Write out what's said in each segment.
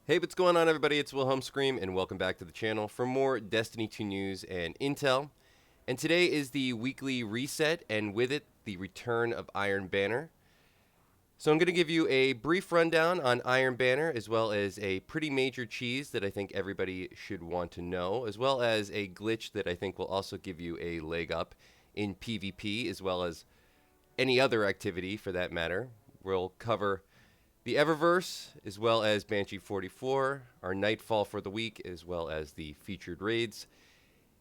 Hey, what's going on, everybody? It's Wilhelm Scream, and welcome back to the channel for more Destiny 2 news and intel. And today is the weekly reset, and with it, the return of Iron Banner. So I'm going to give you a brief rundown on Iron Banner, as well as a pretty major cheese that I think everybody should want to know, as well as a glitch that I think will also give you a leg up in PvP, as well as any other activity for that matter. We'll cover the Eververse, as well as Banshee 44, our Nightfall for the week, as well as the featured raids.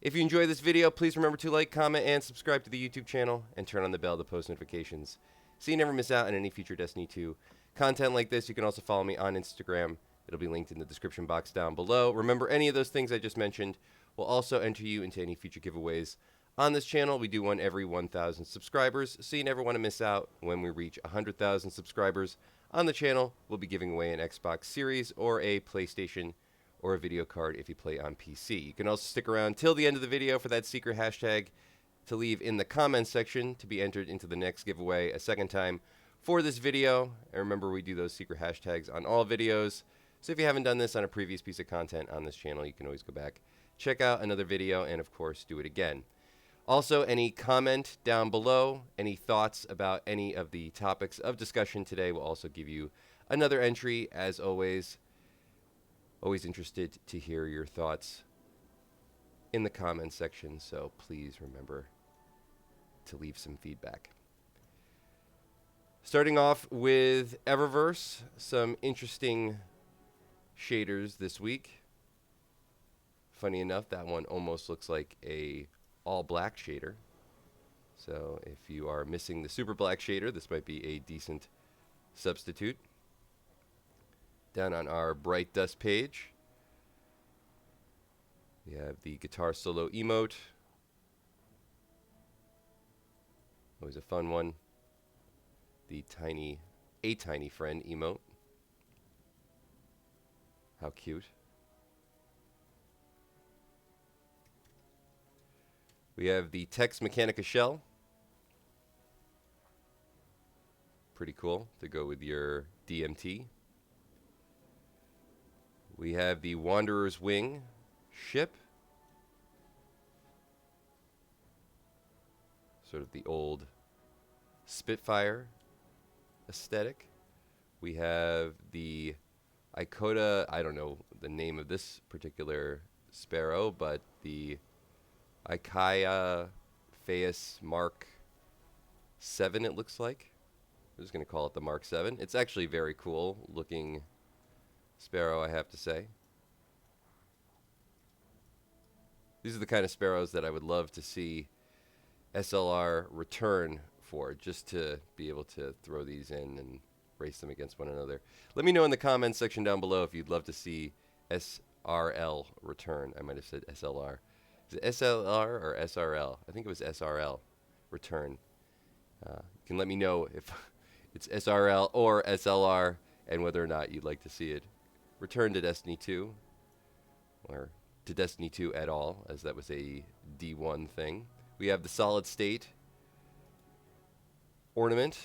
If you enjoy this video, please remember to like, comment, and subscribe to the YouTube channel, and turn on the bell to post notifications so you never miss out on any future Destiny 2 content like this. You can also follow me on Instagram. It'll be linked in the description box down below. Remember, any of those things I just mentioned will also enter you into any future giveaways on this channel. We do one every 1,000 subscribers, so you never want to miss out. When we reach 100,000 subscribers on the channel, we'll be giving away an Xbox Series or a PlayStation or a video card if you play on PC. You can also stick around till the end of the video for that secret hashtag to leave in the comments section to be entered into the next giveaway a second time for this video. And remember, we do those secret hashtags on all videos. So if you haven't done this on a previous piece of content on this channel, you can always go back, check out another video, and of course, do it again. Also, any comment down below, any thoughts about any of the topics of discussion today will also give you another entry. As always interested to hear your thoughts in the comments section, so please remember to leave some feedback. Starting off with Eververse, some interesting shaders this week. Funny enough, that one almost looks like a all black shader. So if you are missing the super black shader, this might be a decent substitute. Down on our Bright Dust page, we have the guitar solo emote. Always a fun one. The A tiny friend emote. How cute. We have the Tex Mechanica shell. Pretty cool to go with your DMT. We have the Wanderer's Wing ship. Sort of the old Spitfire aesthetic. We have the Icota, I don't know the name of this particular sparrow, but the Ikaya Phaeus Mark 7, it looks like. I'm just going to call it the Mark 7. It's actually very cool looking sparrow, I have to say. These are the kind of sparrows that I would love to see SLR return for, just to be able to throw these in and race them against one another. Let me know in the comments section down below if you'd love to see SRL return. I might have said SLR. Is it SLR or SRL? I think it was SRL return. You can let me know if it's SRL or SLR and whether or not you'd like to see it return to Destiny 2, or to Destiny 2 at all, as that was a D1 thing. We have the solid state ornament.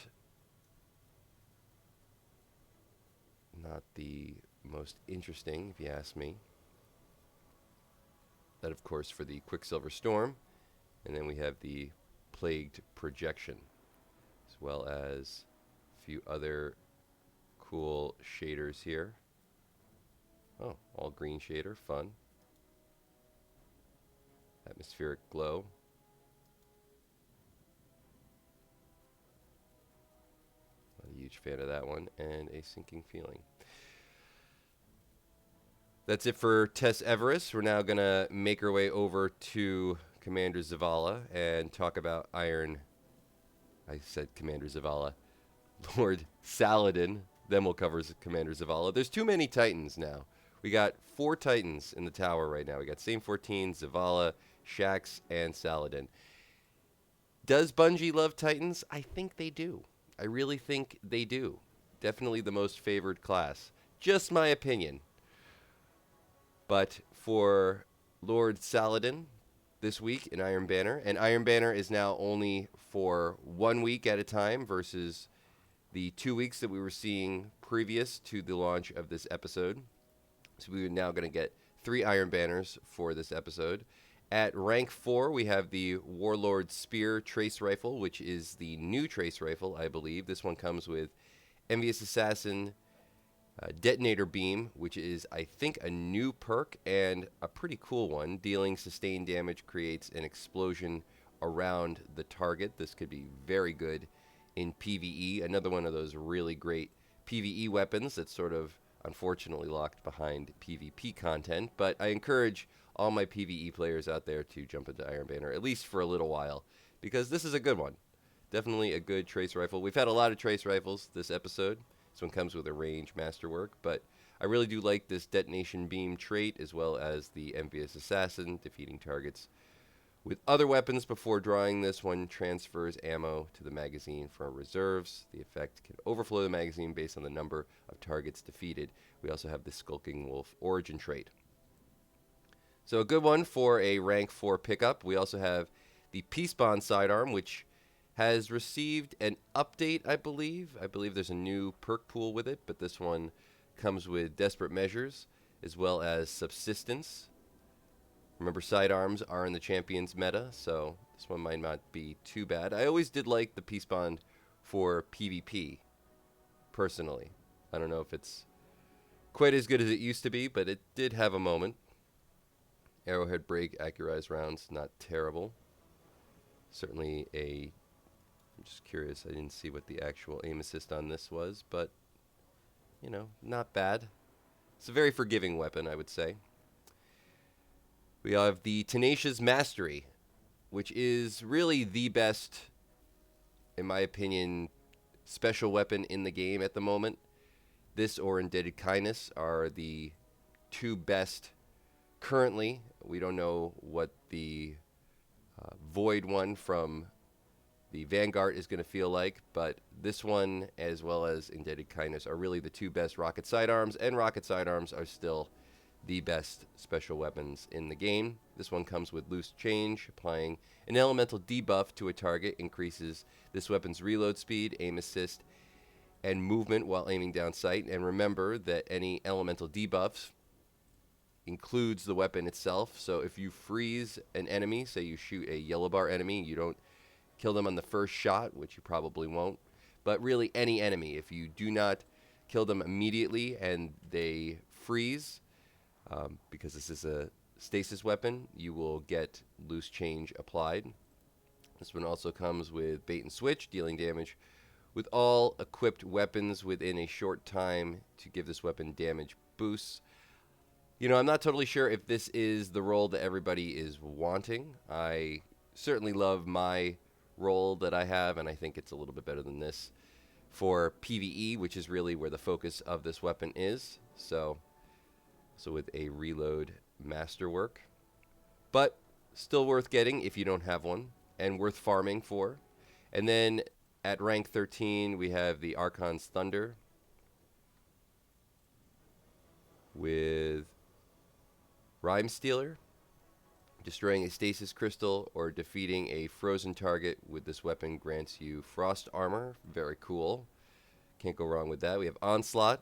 Not the most interesting, if you ask me. That, of course, for the Quicksilver Storm. And then we have the Plagued Projection, as well as a few other cool shaders here. Oh, all green shader, fun. Atmospheric Glow. Not a huge fan of that one. And a Sinking Feeling. That's it for Tess Everest. We're now going to make our way over to Commander Zavala and talk about I said Commander Zavala. Lord Saladin. Then we'll cover Commander Zavala. There's too many Titans now. We got 4 Titans in the tower right now. We got Same 14, Zavala, Shaxx, and Saladin. Does Bungie love Titans? I think they do. I really think they do. Definitely the most favored class. Just my opinion. But for Lord Saladin this week in Iron Banner, and Iron Banner is now only for 1 week at a time versus the 2 weeks that we were seeing previous to the launch of this episode. So we're now going to get 3 Iron Banners for this episode. At rank 4, we have the Warlord Spear Trace Rifle, which is the new Trace Rifle, I believe. This one comes with Envious Assassin, Detonator Beam, which is, I think, a new perk and a pretty cool one. Dealing sustained damage creates an explosion around the target. This could be very good in PvE. Another one of those really great PvE weapons that's sort of unfortunately locked behind PvP content. But I encourage all my PvE players out there to jump into Iron Banner, at least for a little while, because this is a good one. Definitely a good trace rifle. We've had a lot of trace rifles this episode. This one comes with a range masterwork, but I really do like this detonation beam trait, as well as the Envious Assassin, defeating targets with other weapons before drawing. This one transfers ammo to the magazine from reserves. The effect can overflow the magazine based on the number of targets defeated. We also have the Skulking Wolf origin trait. So a good one for a rank 4 pickup. We also have the Peace Bond sidearm, which has received an update, I believe. I believe there's a new perk pool with it, but this one comes with Desperate Measures as well as Subsistence. Remember, sidearms are in the Champions meta, so this one might not be too bad. I always did like the Peace Bond for PvP, personally. I don't know if it's quite as good as it used to be, but it did have a moment. Arrowhead break, accurized rounds, not terrible. Certainly I'm just curious, I didn't see what the actual aim assist on this was, but, you know, not bad. It's a very forgiving weapon, I would say. We have the Tenacious Mastery, which is really the best, in my opinion, special weapon in the game at the moment. This or Indebted Kindness are the 2 best currently. We don't know what the Void one from the Vanguard is going to feel like, but this one, as well as Indebted Kindness, are really the 2 best rocket sidearms, and rocket sidearms are still the best special weapons in the game. This one comes with Loose Change. Applying an elemental debuff to a target increases this weapon's reload speed, aim assist, and movement while aiming down sight. And remember that any elemental debuffs includes the weapon itself. So if you freeze an enemy, say you shoot a yellow bar enemy, you don't kill them on the first shot, which you probably won't, but really any enemy, if you do not kill them immediately and they freeze, because this is a stasis weapon, you will get Loose Change applied. This one also comes with Bait and Switch, dealing damage with all equipped weapons within a short time to give this weapon damage boosts. You know, I'm not totally sure if this is the role that everybody is wanting. I certainly love my role that I have, and I think it's a little bit better than this for PvE, which is really where the focus of this weapon is. So with a reload masterwork, but still worth getting if you don't have one, and worth farming for. And then at rank 13, we have the Archon's Thunder with Rhyme Stealer. Destroying a stasis crystal or defeating a frozen target with this weapon grants you frost armor. Very cool. Can't go wrong with that. We have Onslaught.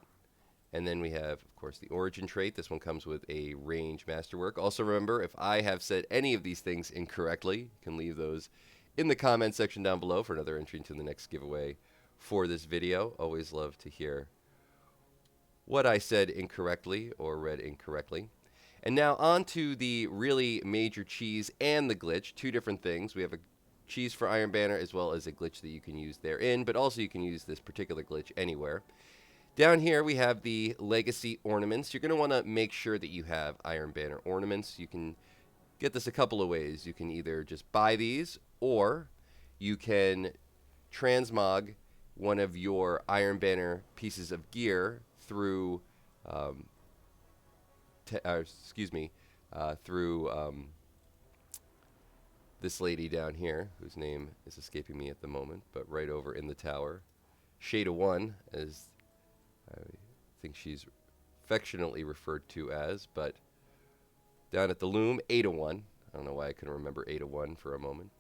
And then we have, of course, the Origin trait. This one comes with a range masterwork. Also remember, if I have said any of these things incorrectly, you can leave those in the comment section down below for another entry into the next giveaway for this video. Always love to hear what I said incorrectly or read incorrectly. And now on to the really major cheese and the glitch. 2 different things. We have a cheese for Iron Banner as well as a glitch that you can use therein, but also you can use this particular glitch anywhere. Down here we have the Legacy Ornaments. You're going to want to make sure that you have Iron Banner Ornaments. You can get this a couple of ways. You can either just buy these, or you can transmog one of your Iron Banner pieces of gear through through this lady down here, whose name is escaping me at the moment, but right over in the tower. Shade of One, as I think she's affectionately referred to as, but down at the loom, 8 of 1. I don't know why I couldn't remember 8 of 1 for a moment.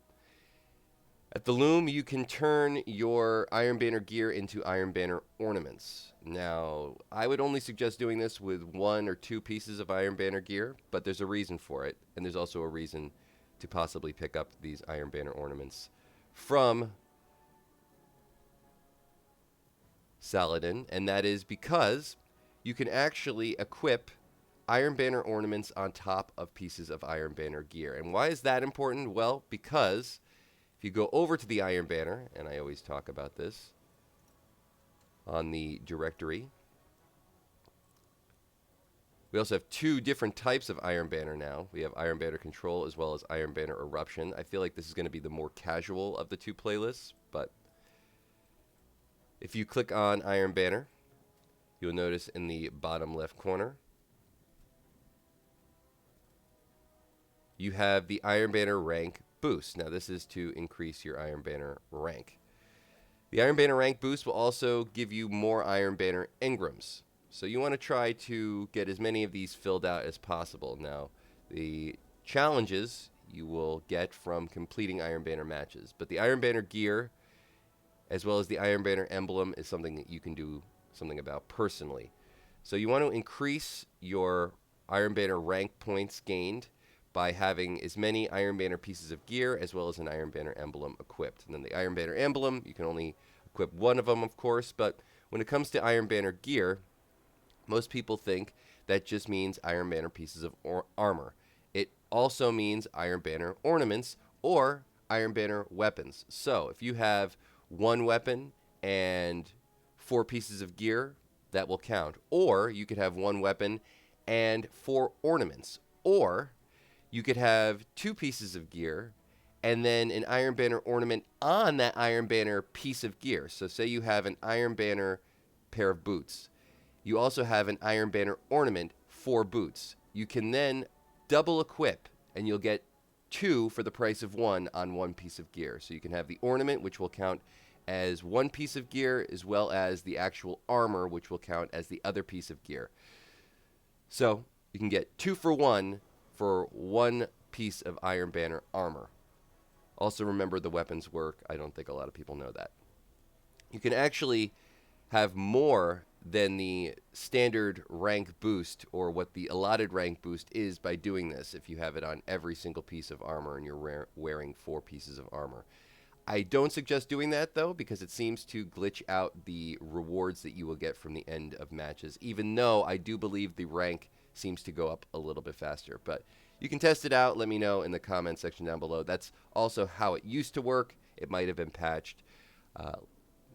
At the loom, you can turn your Iron Banner gear into Iron Banner ornaments. Now, I would only suggest doing this with 1 or 2 pieces of Iron Banner gear, but there's a reason for it, and there's also a reason to possibly pick up these Iron Banner ornaments from Saladin, and that is because you can actually equip Iron Banner ornaments on top of pieces of Iron Banner gear. And why is that important? Well, because if you go over to the Iron Banner, and I always talk about this on the directory, we also have 2 different types of Iron Banner now. We have Iron Banner Control as well as Iron Banner Eruption. I feel like this is going to be the more casual of the 2 playlists, but if you click on Iron Banner, you'll notice in the bottom left corner, you have the Iron Banner rank boost. Now this is to increase your Iron Banner rank. The Iron Banner rank boost will also give you more Iron Banner Engrams. So you want to try to get as many of these filled out as possible. Now, the challenges you will get from completing Iron Banner matches. But the Iron Banner gear, as well as the Iron Banner emblem, is something that you can do something about personally. So you want to increase your Iron Banner rank points gained by having as many Iron Banner pieces of gear as well as an Iron Banner emblem equipped. And then the Iron Banner emblem, you can only equip 1 of them, of course, but when it comes to Iron Banner gear, most people think that just means Iron Banner pieces of armor. It also means Iron Banner ornaments or Iron Banner weapons. So if you have 1 weapon and 4 pieces of gear, that will count. Or you could have 1 weapon and 4 ornaments. Or you could have 2 pieces of gear and then an Iron Banner ornament on that Iron Banner piece of gear. So say you have an Iron Banner pair of boots. You also have an Iron Banner ornament for boots. You can then double equip and you'll get 2 for the price of 1 on 1 piece of gear. So you can have the ornament, which will count as 1 piece of gear, as well as the actual armor, which will count as the other piece of gear. So you can get 2 for 1 for 1 piece of Iron Banner armor. Also remember the weapons work. I don't think a lot of people know that. You can actually have more than the standard rank boost, or what the allotted rank boost is, by doing this if you have it on every single piece of armor and you're wearing 4 pieces of armor. I don't suggest doing that, though, because it seems to glitch out the rewards that you will get from the end of matches, even though I do believe the rank seems to go up a little bit faster. But you can test it out. Let me know in the comment section down below. That's also how it used to work. It might have been patched.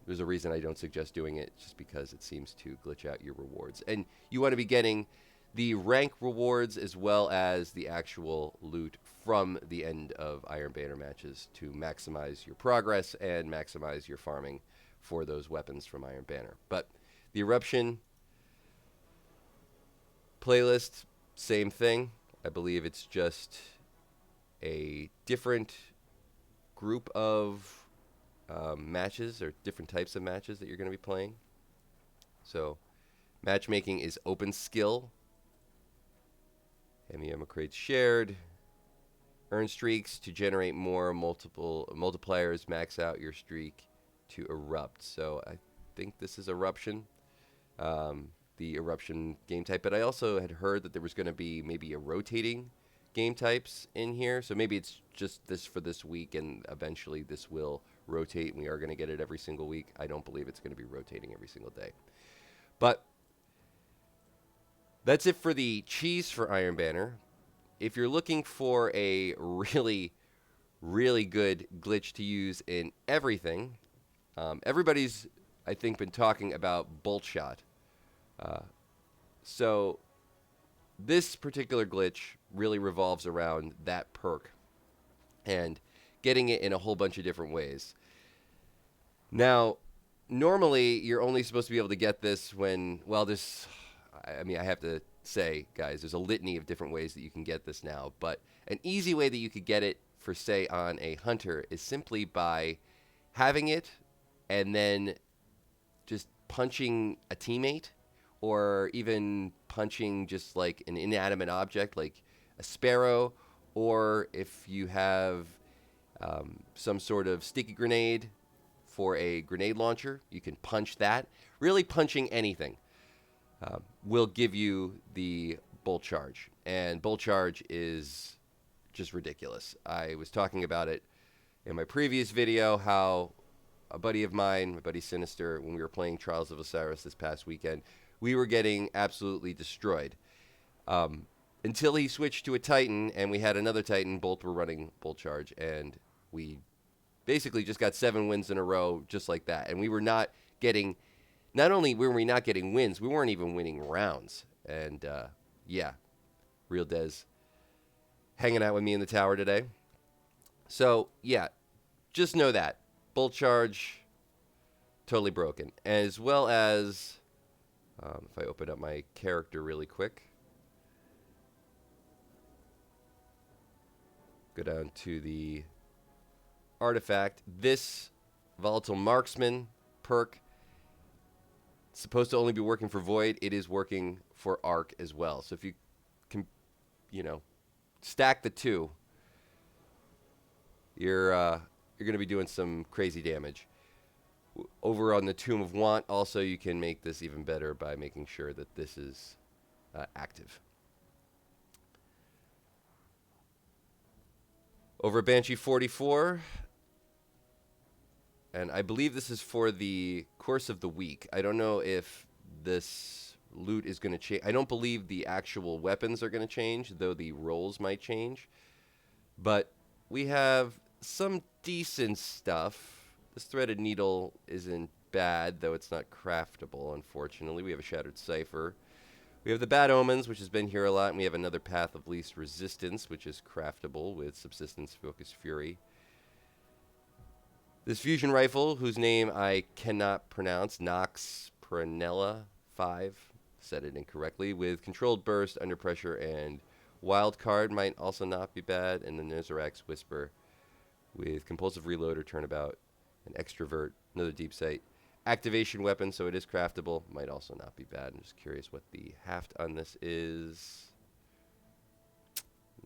There's a reason I don't suggest doing it, just because it seems to glitch out your rewards. And you want to be getting the rank rewards as well as the actual loot from the end of Iron Banner matches to maximize your progress and maximize your farming for those weapons from Iron Banner. But the Eruption playlist, same thing. I believe it's just a different group of matches, or different types of matches that you're going to be playing. So matchmaking is open skill. MEM crates shared. Earn streaks to generate more multipliers. Max out your streak to erupt. So I think this is Eruption, the Eruption game type. But I also had heard that there was going to be maybe a rotating game types in here. So maybe it's just this for this week, and eventually this will rotate, and we are going to get it every single week. I don't believe it's going to be rotating every single day. But that's it for the cheese for Iron Banner. If you're looking for a really, really good glitch to use in everything, everybody's, I think, been talking about Bolt Shot. So this particular glitch really revolves around that perk and getting it in a whole bunch of different ways. Now, normally you're only supposed to be able to get this when, well, I have to say, guys, there's a litany of different ways that you can get this now, but an easy way that you could get it for, say, on a hunter is simply by having it and then just punching a teammate, or even punching just like an inanimate object like a sparrow, or if you have some sort of sticky grenade for a grenade launcher. You can punch that. Really punching anything will give you the bolt charge. And bolt charge is just ridiculous. I was talking about it in my previous video, how a buddy of mine, my buddy Sinister, when we were playing Trials of Osiris this past weekend, we were getting absolutely destroyed. Until he switched to a Titan, and we had another Titan, both were running bolt charge, and we basically just got 7 wins in a row just like that. And we were not getting, not only were we not getting wins, we weren't even winning rounds. And yeah, Real Dez hanging out with me in the tower today. So yeah, just know that. Bolt charge, totally broken. As well as, if I open up my character really quick, go down to the artifact. This Volatile Marksman perk, it's supposed to only be working for Void. It is working for Arc as well. So if you can, you know, stack the two, you're going to be doing some crazy damage. Over on the Tomb of Want, also, you can make this even better by making sure that this is active. Over at Banshee 44, and I believe this is for the course of the week. I don't know if this loot is going to change. I don't believe the actual weapons are going to change, though the rolls might change. But we have some decent stuff. This threaded needle isn't bad, though it's not craftable, unfortunately. We have a Shattered Cipher. We have the Bad Omens, which has been here a lot, and we have another Path of Least Resistance, which is craftable with Subsistence, Focus, Fury. This fusion rifle, whose name I cannot pronounce, Nox Pranella 5, said it incorrectly, with Controlled Burst, Under Pressure, and Wild Card might also not be bad, and the Nozorax Whisper with Compulsive Reload or Turnabout, an Extrovert, another Deepsight. Activation weapon, so it is craftable, might also not be bad. I'm just curious what the haft on this is.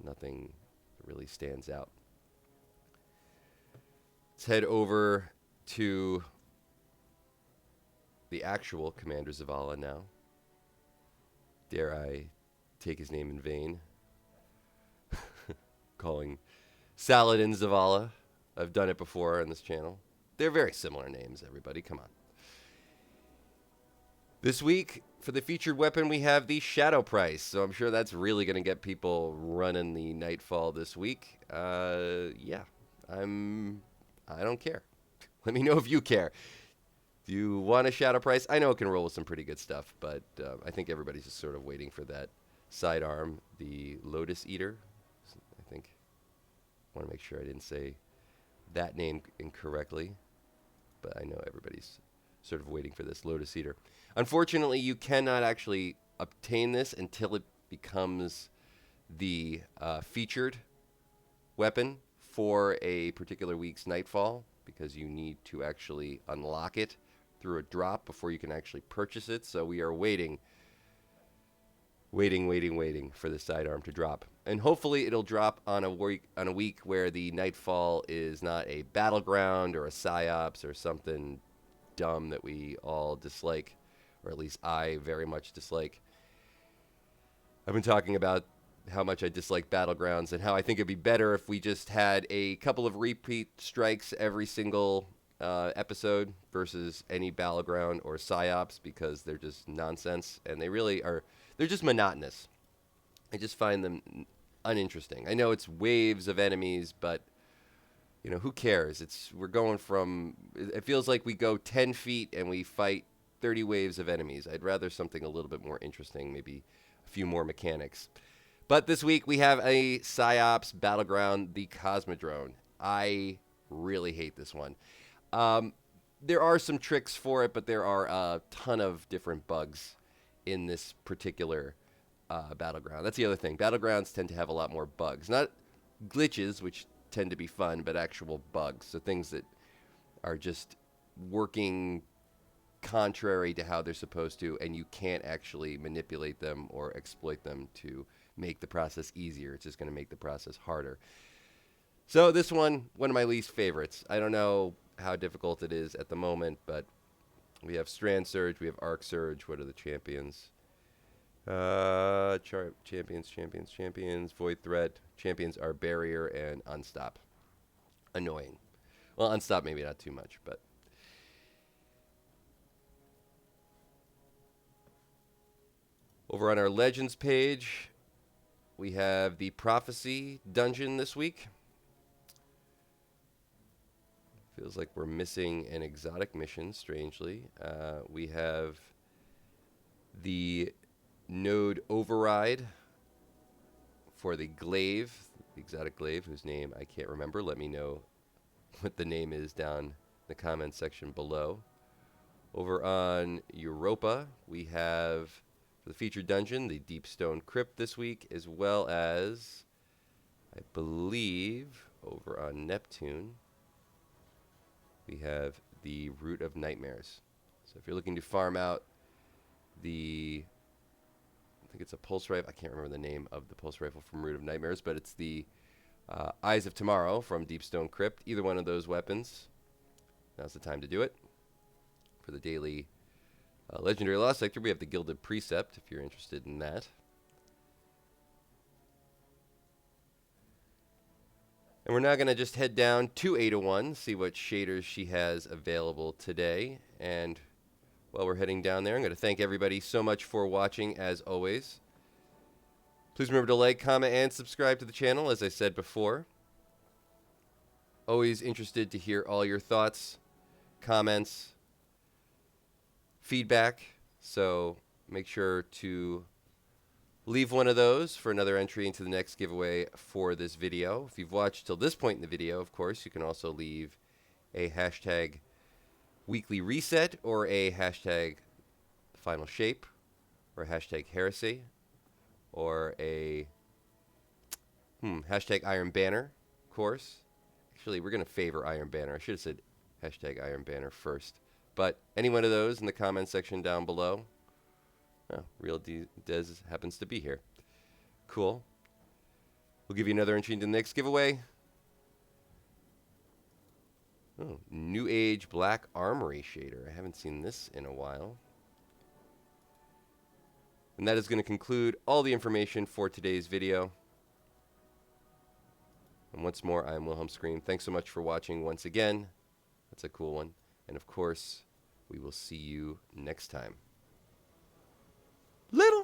Nothing really stands out. Let's head over to the actual Commander Zavala now. Dare I take his name in vain? Calling Saladin Zavala. I've done it before on this channel. They're very similar names, everybody. Come on. This week, for the featured weapon, we have the Shadow Price. So I'm sure that's really going to get people running the Nightfall this week. Yeah, I don't care. Let me know if you care. Do you want a Shadow Price? I know it can roll with some pretty good stuff, but I think everybody's just sort of waiting for that sidearm, the Lotus Eater. I think I want to make sure I didn't say that name incorrectly, but I know everybody's sort of waiting for this Lotus Eater. Unfortunately, you cannot actually obtain this until it becomes the featured weapon for a particular week's Nightfall, because you need to actually unlock it through a drop before you can actually purchase it. So we are waiting for the sidearm to drop. And hopefully it'll drop on a week where the Nightfall is not a battleground or a psyops or something dumb that we all dislike, or at least I very much dislike. I've been talking about how much I dislike battlegrounds and how I think it'd be better if we just had a couple of repeat strikes every single episode versus any battleground or psyops, because they're just nonsense and they really are. They're just monotonous. I just find them uninteresting. I know it's waves of enemies, but you know, who cares? We're going from, it feels like we go 10 feet and we fight 30 waves of enemies. I'd rather something a little bit more interesting, maybe a few more mechanics. But this week we have a Psyops Battleground, the Cosmodrome. I really hate this one. There are some tricks for it, but there are a ton of different bugs in this particular Battleground. That's the other thing. Battlegrounds tend to have a lot more bugs. Not glitches, which tend to be fun, but actual bugs. So things that are just working contrary to how they're supposed to, and you can't actually manipulate them or exploit them to make the process easier. It's just going to make the process harder. So this one of my least favorites. I don't know how difficult it is at the moment, but we have Strand Surge, we have Arc Surge. What are the champions? Champions. Void Threat. Champions are Barrier and Unstop. Annoying. Well, Unstop maybe not too much, but. Over on our Legends page, we have the Prophecy dungeon this week. Feels like we're missing an exotic mission, strangely. We have the node override for the glaive, the exotic glaive, whose name I can't remember. Let me know what the name is down in the comments section below. Over on Europa, we have, for the featured dungeon, the Deep Stone Crypt this week, as well as, I believe, over on Neptune, we have the Root of Nightmares. So if you're looking to farm out the, I think it's a pulse rifle. I can't remember the name of the pulse rifle from Root of Nightmares, but it's the Eyes of Tomorrow from Deep Stone Crypt. Either one of those weapons, now's the time to do it. For the daily Legendary Lost Sector, we have the Gilded Precept, if you're interested in that. And we're now going to just head down to Ada1, see what shaders she has available today. And while we're heading down there, I'm going to thank everybody so much for watching, as always. Please remember to like, comment, and subscribe to the channel, as I said before. Always interested to hear all your thoughts, comments, feedback. So make sure to leave one of those for another entry into the next giveaway for this video. If you've watched till this point in the video, of course, you can also leave a hashtag weekly reset or a hashtag final shape or a hashtag heresy or a hashtag Iron Banner, of course. Actually, we're going to favor Iron Banner. I should have said hashtag Iron Banner first. But any one of those in the comment section down below. Oh, Real Dez happens to be here. Cool. We'll give you another entry into the next giveaway. Oh, New Age Black Armory shader. I haven't seen this in a while. And that is going to conclude all the information for today's video. And once more, I am Wilhelm Scream. Thanks so much for watching once again. That's a cool one. And of course, we will see you next time. Little